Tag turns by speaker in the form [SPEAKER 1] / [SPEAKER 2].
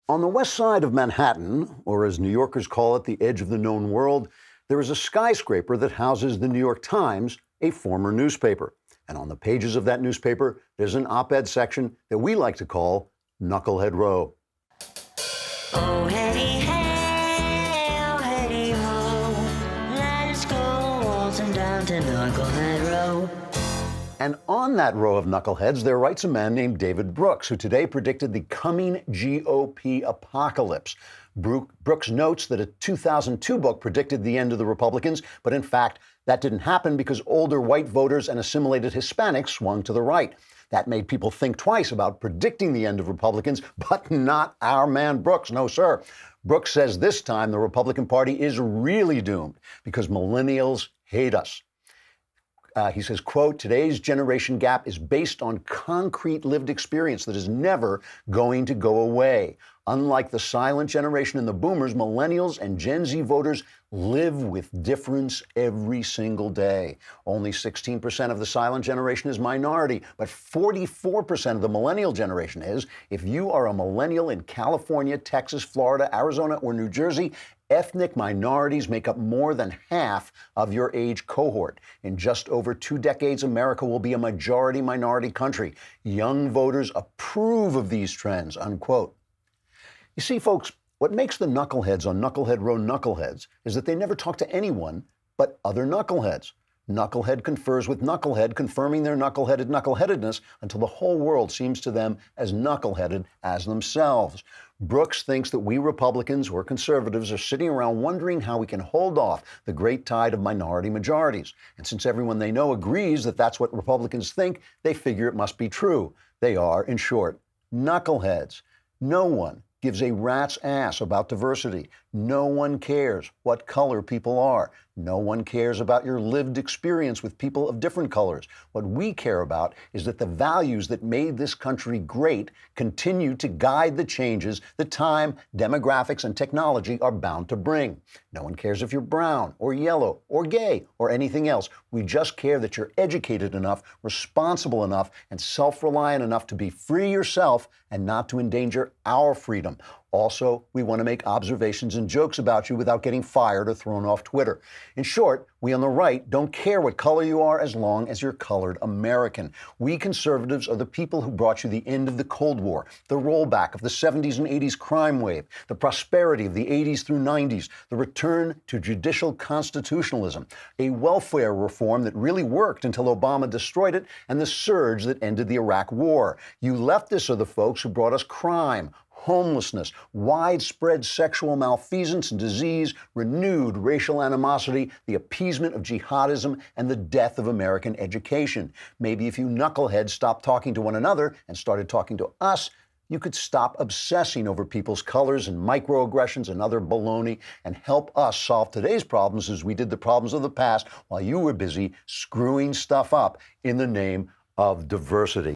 [SPEAKER 1] On the west side of Manhattan, or as New Yorkers call it, the edge of the known world, there is a skyscraper that houses the New York Times, a former newspaper. And on the pages of that newspaper, there's an op-ed section that we like to call Knucklehead Row.
[SPEAKER 2] Oh, hey, hey, oh, hey, ho, let's go waltzing down to Knucklehead Row.
[SPEAKER 1] And on that row of knuckleheads, there writes a man named David Brooks, who today predicted the coming GOP apocalypse. Brooks notes that a 2002 book predicted the end of the Republicans, but in fact, that didn't happen because older white voters and assimilated Hispanics swung to the right. That made people think twice about predicting the end of Republicans, but not our man Brooks. No, sir. Brooks says this time the Republican Party is really doomed because millennials hate us. He says, quote, today's generation gap is based on concrete lived experience that is never going to go away. Unlike the silent generation and the boomers, millennials and Gen Z voters live with difference every single day. Only 16% of the silent generation is minority, but 44% of the millennial generation is. If you are a millennial in California, Texas, Florida, Arizona, or New Jersey, ethnic minorities make up more than half of your age cohort. In just over 2 decades, America will be a majority minority country. Young voters approve of these trends, unquote. You see, folks, what makes the knuckleheads on Knucklehead Row knuckleheads is that they never talk to anyone but other knuckleheads. Knucklehead confers with knucklehead, confirming their knuckleheadedness until the whole world seems to them as knuckleheaded as themselves. Brooks thinks that we Republicans or conservatives are sitting around wondering how we can hold off the great tide of minority majorities. And since everyone they know agrees that that's what Republicans think, they figure it must be true. They are, in short, knuckleheads. No one gives a rat's ass about diversity. No one cares what color people are. No one cares about your lived experience with people of different colors. What we care about is that the values that made this country great continue to guide the changes that time, demographics, and technology are bound to bring. No one cares if you're brown or yellow or gay or anything else. We just care that you're educated enough, responsible enough, and self-reliant enough to be free yourself and not to endanger our freedom. Also, we want to make observations and jokes about you without getting fired or thrown off Twitter. In short, we on the right don't care what color you are as long as you're colored American. We conservatives are the people who brought you the end of the Cold War, the rollback of the 70s and 80s crime wave, the prosperity of the 80s through 90s, the return to judicial constitutionalism, a welfare reform that really worked until Obama destroyed it, and the surge that ended the Iraq War. You leftists are the folks who brought us crime, homelessness, widespread sexual malfeasance and disease, renewed racial animosity, the appeasement of jihadism, and the death of American education. Maybe if you knuckleheads stopped talking to one another and started talking to us, you could stop obsessing over people's colors and microaggressions and other baloney and help us solve today's problems as we did the problems of the past while you were busy screwing stuff up in the name of diversity.